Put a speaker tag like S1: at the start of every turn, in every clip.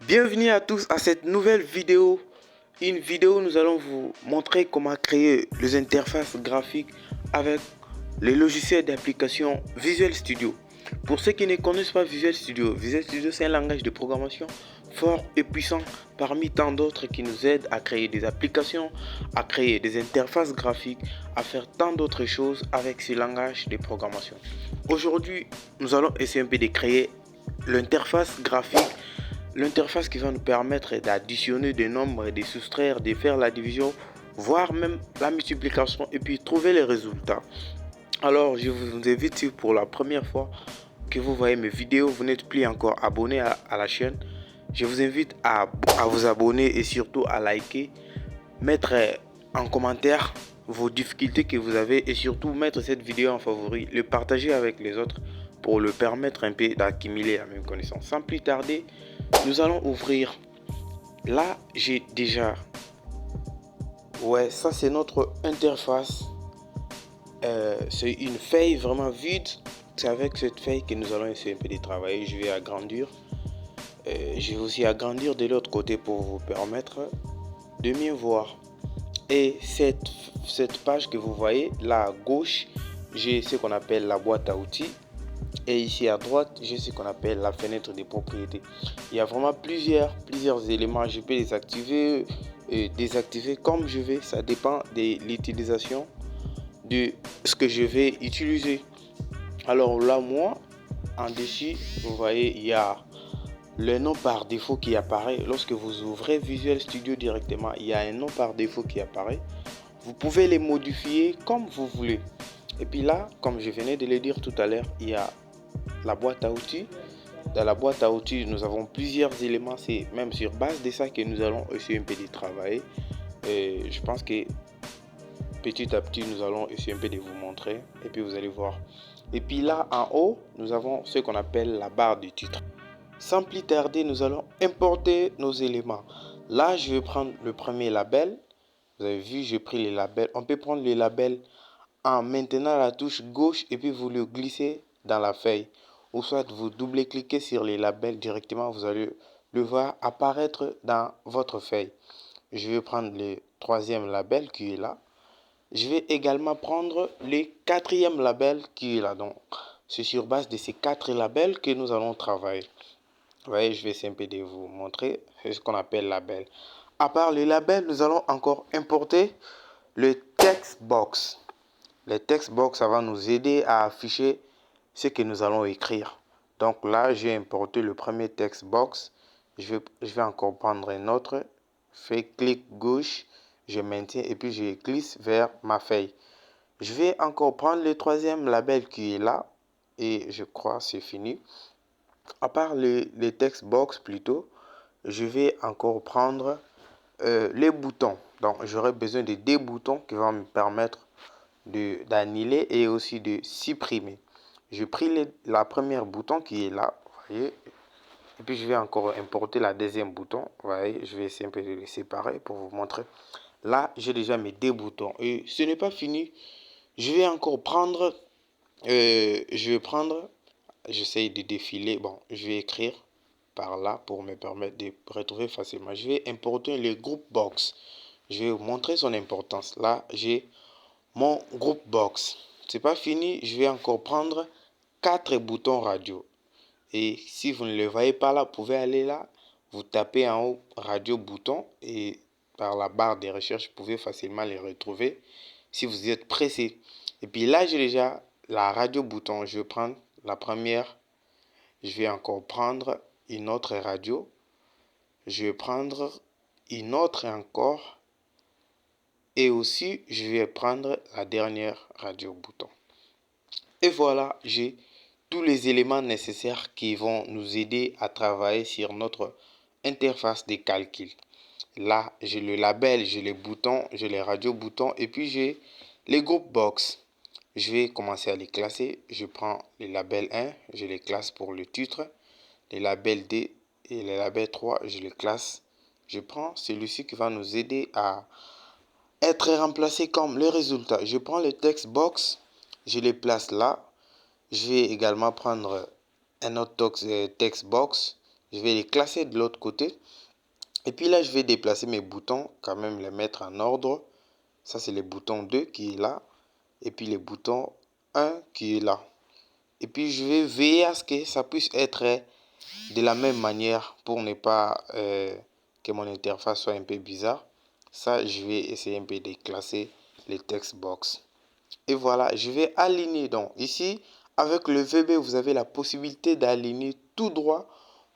S1: Bienvenue à tous à cette nouvelle vidéo. Une vidéo où nous allons vous montrer comment créer les interfaces graphiques avec les logiciels d'application Visual Studio. Pour ceux qui ne connaissent pas Visual Studio c'est un langage de programmation fort et puissant parmi tant d'autres qui nous aident à créer des applications, à créer des interfaces graphiques, à faire tant d'autres choses avec ce langage de programmation. Aujourd'hui, nous allons essayer un peu de créer l'interface graphique. L'interface qui va nous permettre d'additionner des nombres, de soustraire, de faire la division, voire même la multiplication et puis trouver les résultats. Alors je vous invite, si pour la première fois que vous voyez mes vidéos, vous n'êtes plus encore abonné à la chaîne, je vous invite à vous abonner et surtout à liker, mettre en commentaire vos difficultés que vous avez et surtout mettre cette vidéo en favori, le partager avec les autres pour le permettre un peu d'accumuler la même connaissance. Sans plus tarder, nous allons ouvrir. Là, j'ai déjà... Ouais, ça c'est notre interface. C'est une feuille vraiment vide. C'est avec cette feuille que nous allons essayer un peu de travailler. Je vais agrandir. Je vais aussi agrandir de l'autre côté pour vous permettre de mieux voir. Et cette page que vous voyez là à gauche, j'ai ce qu'on appelle la boîte à outils. Et ici à droite, j'ai ce qu'on appelle la fenêtre des propriétés. Il y a vraiment plusieurs éléments. Je peux les activer et désactiver comme je veux. Ça dépend de l'utilisation de ce que je vais utiliser. Alors là, moi, en dessus, vous voyez, il y a le nom par défaut qui apparaît. Lorsque vous ouvrez Visual Studio directement, il y a un nom par défaut qui apparaît. Vous pouvez les modifier comme vous voulez. Et puis là, comme je venais de le dire tout à l'heure, il y a la boîte à outils. Dans la boîte à outils, nous avons plusieurs éléments. C'est même sur base de ça que nous allons essayer un peu de travailler. Et je pense que petit à petit, nous allons essayer un peu de vous montrer. Et puis vous allez voir. Et puis là, en haut, nous avons ce qu'on appelle la barre du titre. Sans plus tarder, nous allons importer nos éléments. Là, je vais prendre le premier label. Vous avez vu, j'ai pris les labels. On peut prendre les labels en maintenant la touche gauche et puis vous le glissez dans la feuille. Ou soit vous double-cliquez sur les labels directement, vous allez le voir apparaître dans votre feuille. Je vais prendre le troisième label qui est là. Je vais également prendre le quatrième label qui est là. Donc, c'est sur base de ces quatre labels que nous allons travailler. Vous voyez, je vais essayer un peu de vous montrer ce qu'on appelle label. À part les labels, nous allons encore importer le text box. Le text box, ça va nous aider à afficher ce que nous allons écrire. Donc là, j'ai importé le premier text box. Je vais encore prendre un autre. Je fais clic gauche, je maintiens et puis je glisse vers ma feuille. Je vais encore prendre le troisième label qui est là. Et je crois c'est fini. À part les text box plutôt, je vais encore prendre les boutons. Donc j'aurai besoin de deux boutons qui vont me permettre d'annuler et aussi de supprimer. J'ai pris la première bouton qui est là, vous voyez, et puis je vais encore importer la deuxième bouton, vous voyez, je vais essayer un peu de les séparer pour vous montrer. Là, j'ai déjà mes deux boutons et ce n'est pas fini. Je vais encore prendre, j'essaye de défiler, bon, je vais écrire par là pour me permettre de retrouver facilement. Je vais importer le groupe box. Je vais vous montrer son importance. Là, j'ai mon groupe box. C'est pas fini, je vais encore prendre quatre boutons radio. Et si vous ne le voyez pas là, vous pouvez aller là, vous tapez en haut radio bouton et par la barre de recherche, vous pouvez facilement les retrouver si vous êtes pressé. Et puis là, j'ai déjà la radio bouton. Je vais prendre la première. Je vais encore prendre une autre radio. Je vais prendre une autre encore. Et aussi, je vais prendre la dernière radio bouton. Et voilà, j'ai tous les éléments nécessaires qui vont nous aider à travailler sur notre interface de calcul. Là, j'ai le label, j'ai les boutons, j'ai les radio boutons et puis j'ai les groupes box. Je vais commencer à les classer. Je prends les labels 1, je les classe pour le titre. Les labels D et les labels 3, je les classe. Je prends celui-ci qui va nous aider à être remplacé comme le résultat. Je prends le text box, je les place là. Je vais également prendre un autre text box Je vais les classer de l'autre côté. Et puis là, je vais déplacer mes boutons, quand même les mettre en ordre. Ça, c'est le bouton 2 qui est là. Et puis le bouton 1 qui est là. Et puis, je vais veiller à ce que ça puisse être de la même manière pour ne pas que mon interface soit un peu bizarre. Ça, je vais essayer un peu de classer les text box. Et voilà, je vais aligner. Donc ici, avec le VB, vous avez la possibilité d'aligner tout droit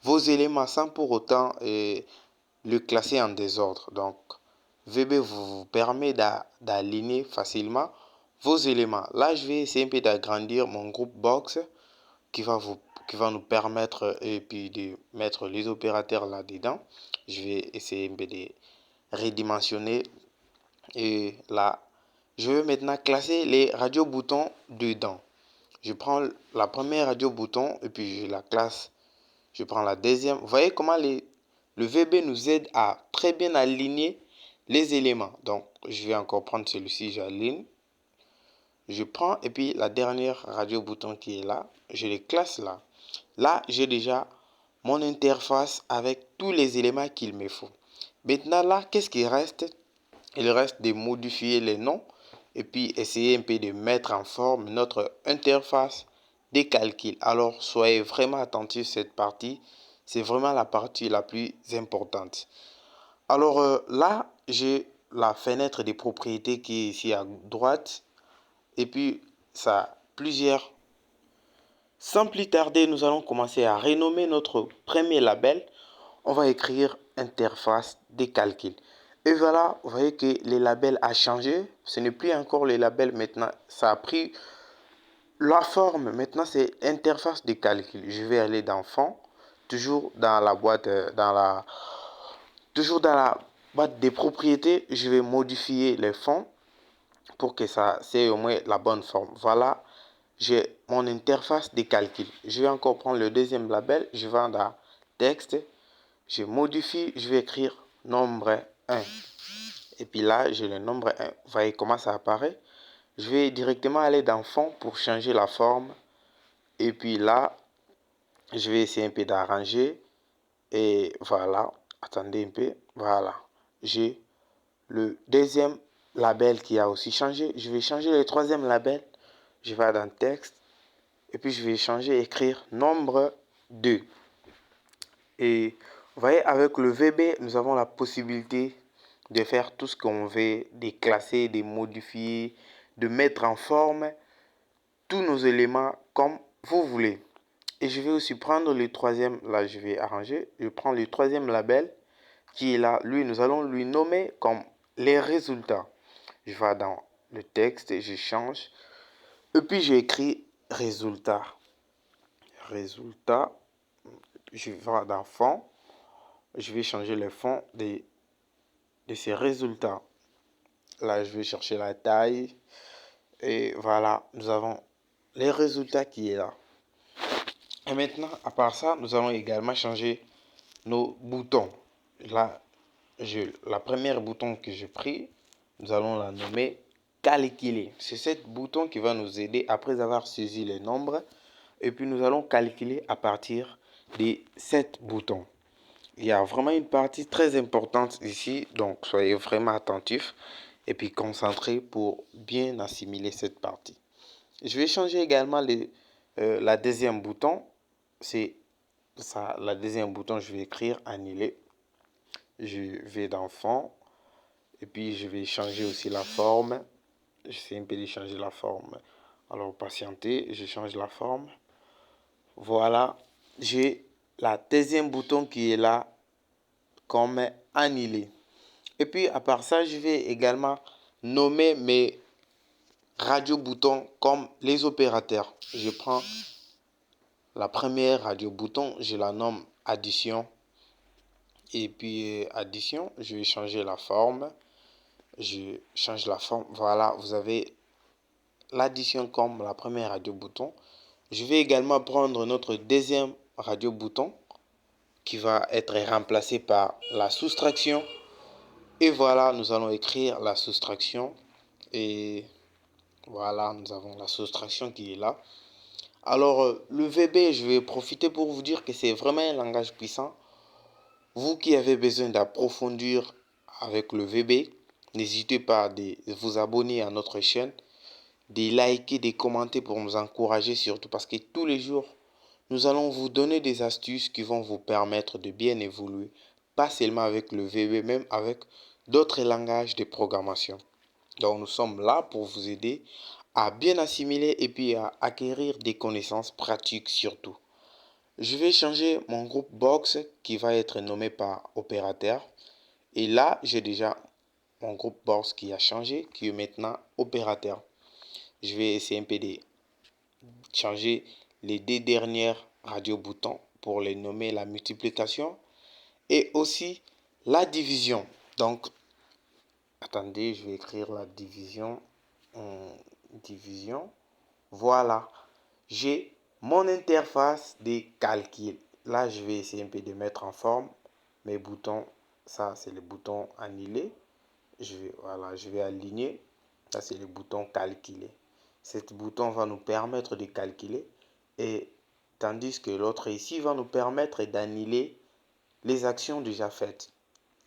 S1: vos éléments sans pour autant le classer en désordre. Donc, VB vous permet d'aligner facilement vos éléments. Là, je vais essayer un peu d'agrandir mon groupe box qui va nous permettre et puis de mettre les opérateurs là-dedans. Je vais essayer un peu de redimensionner. Et là, je vais maintenant classer les radios boutons dedans. Je prends la première radio bouton et puis je la classe. Je prends la deuxième. Vous voyez comment le VB nous aide à très bien aligner les éléments. Donc, je vais encore prendre celui-ci, j'aligne. Je prends et puis la dernière radio bouton qui est là, je les classe là. Là, j'ai déjà mon interface avec tous les éléments qu'il me faut. Maintenant là, qu'est-ce qui reste? Il reste de modifier les noms et puis essayer un peu de mettre en forme notre interface des calculs. Alors, soyez vraiment attentifs à cette partie. C'est vraiment la partie la plus importante. Alors là, j'ai la fenêtre des propriétés qui est ici à droite. Et puis, ça a plusieurs. Sans plus tarder, nous allons commencer à renommer notre premier label. On va écrire interface des calculs. Et voilà, vous voyez que le label a changé. Ce n'est plus encore le label maintenant. Ça a pris la forme. Maintenant, c'est interface des calculs. Je vais aller dans fond. Toujours dans la boîte, toujours dans la boîte des propriétés. Je vais modifier les fonds pour que ça c'est au moins la bonne forme. Voilà, j'ai mon interface de calcul. Je vais encore prendre le deuxième label. Je vais dans texte. Je modifie. Je vais écrire nombre 1. Et puis là, j'ai le nombre 1. Vous voyez comment ça apparaît. Je vais directement aller dans fond pour changer la forme. Et puis là, je vais essayer un peu d'arranger. Et voilà. Attendez un peu. Voilà. J'ai le deuxième label qui a aussi changé. Je vais changer le troisième label. Je vais dans texte. Et puis je vais changer, écrire nombre 2. Et vous voyez, avec le VB, nous avons la possibilité de faire tout ce qu'on veut, de classer, de modifier, de mettre en forme tous nos éléments comme vous voulez. Et je vais aussi prendre le troisième, là je vais arranger, je prends le troisième label qui est là. Lui, nous allons lui nommer comme les résultats. Je vais dans le texte et je change. Et puis j'écris résultat. Résultat. Je vais dans fond. Je vais changer le fond de ces résultats. Là, je vais chercher la taille. Et voilà, nous avons les résultats qui est là. Et maintenant, à part ça, nous allons également changer nos boutons. Là, la première bouton que j'ai pris, nous allons la nommer calculer. C'est ce bouton qui va nous aider après avoir saisi les nombres. Et puis nous allons calculer à partir de 7 boutons. Il y a vraiment une partie très importante ici, donc soyez vraiment attentifs et puis concentrés pour bien assimiler cette partie. Je vais changer également la deuxième bouton. C'est ça, la deuxième bouton, je vais écrire annuler. Je vais dans fond et puis je vais changer aussi la forme. J'essaie un peu de changer la forme. Alors patientez, je change la forme. Voilà, j'ai la deuxième bouton qui est là comme annuler. Et puis à part ça, je vais également nommer mes radio boutons comme les opérateurs. Je prends la première radio bouton, je la nomme addition. Et puis addition, je vais changer la forme. Je change la forme. Voilà, vous avez l'addition comme la première radio bouton. Je vais également prendre notre deuxième radio bouton qui va être remplacé par la soustraction. Et voilà, nous allons écrire la soustraction. Et voilà, nous avons la soustraction qui est là. Alors, le VB, je vais profiter pour vous dire que c'est vraiment un langage puissant. Vous qui avez besoin d'approfondir avec le VB, n'hésitez pas à vous abonner à notre chaîne, de liker, de commenter pour nous encourager surtout parce que tous les jours, nous allons vous donner des astuces qui vont vous permettre de bien évoluer, pas seulement avec le VB, même avec d'autres langages de programmation. Donc nous sommes là pour vous aider à bien assimiler et puis à acquérir des connaissances pratiques surtout. Je vais changer mon groupe Box qui va être nommé par opérateur. Et là, j'ai déjà mon groupe Box qui a changé, qui est maintenant opérateur. Je vais essayer un peu de changer les deux dernières radios boutons pour les nommer la multiplication et aussi la division. Donc, attendez, je vais écrire la division. Division. Voilà. J'ai mon interface de calcul. Là, je vais essayer un peu de mettre en forme mes boutons. Ça, c'est le bouton annuler. Voilà, je vais aligner. Ça, c'est le bouton calculer. Cet bouton va nous permettre de calculer. Et tandis que l'autre ici va nous permettre d'annuler les actions déjà faites.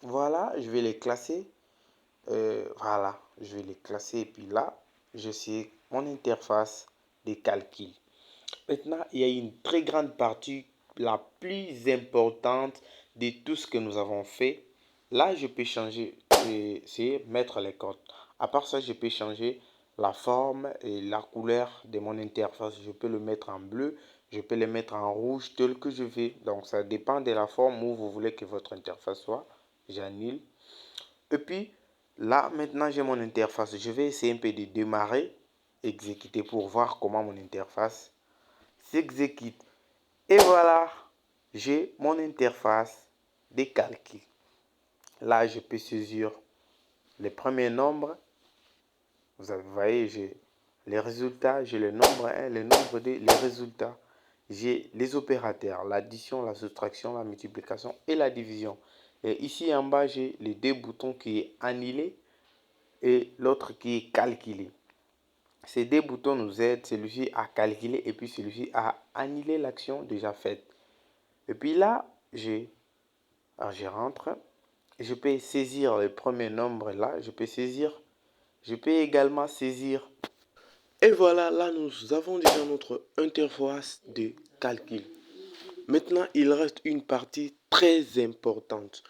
S1: Voilà, je vais les classer. Voilà, je vais les classer. Et puis là, je sais mon interface de calcul. Maintenant, il y a une très grande partie, la plus importante de tout ce que nous avons fait. Là, je peux changer, c'est mettre les codes. À part ça, je peux changer la forme et la couleur de mon interface. Je peux le mettre en bleu, je peux le mettre en rouge, tel que je veux. Donc, ça dépend de la forme où vous voulez que votre interface soit. J'annule. Et puis, là, maintenant, j'ai mon interface. Je vais essayer un peu de démarrer, exécuter pour voir comment mon interface s'exécute. Et voilà, j'ai mon interface de calcul. Là, je peux saisir les premiers nombres. Vous voyez, j'ai les résultats, j'ai le nombre 1, le nombre 2, les résultats. J'ai les opérateurs, l'addition, la soustraction, la multiplication et la division. Et ici en bas, j'ai les deux boutons qui est annulé et l'autre qui est calculé. Ces deux boutons nous aident, celui-ci à calculer et puis celui-ci à annuler l'action déjà faite. Et puis là, je rentre. Je peux saisir le premier nombre là. Je peux également saisir. Et voilà, là nous avons déjà notre interface de calcul. Maintenant, il reste une partie très importante.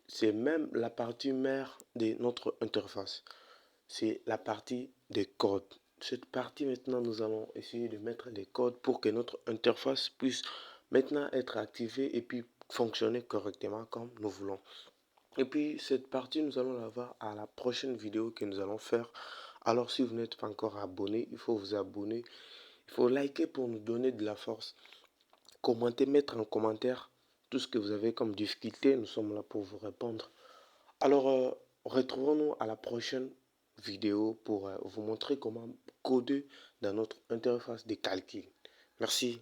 S1: C'est même la partie mère de notre interface. C'est la partie des codes. Cette partie maintenant, nous allons essayer de mettre des codes pour que notre interface puisse maintenant être activée et puis fonctionner correctement comme nous voulons. Et puis cette partie, nous allons la voir à la prochaine vidéo que nous allons faire. Alors si vous n'êtes pas encore abonné, il faut vous abonner. Il faut liker pour nous donner de la force. Commentez, mettre en commentaire tout ce que vous avez comme difficulté. Nous sommes là pour vous répondre. Alors, retrouvons-nous à la prochaine vidéo pour vous montrer comment coder dans notre interface de calcul. Merci.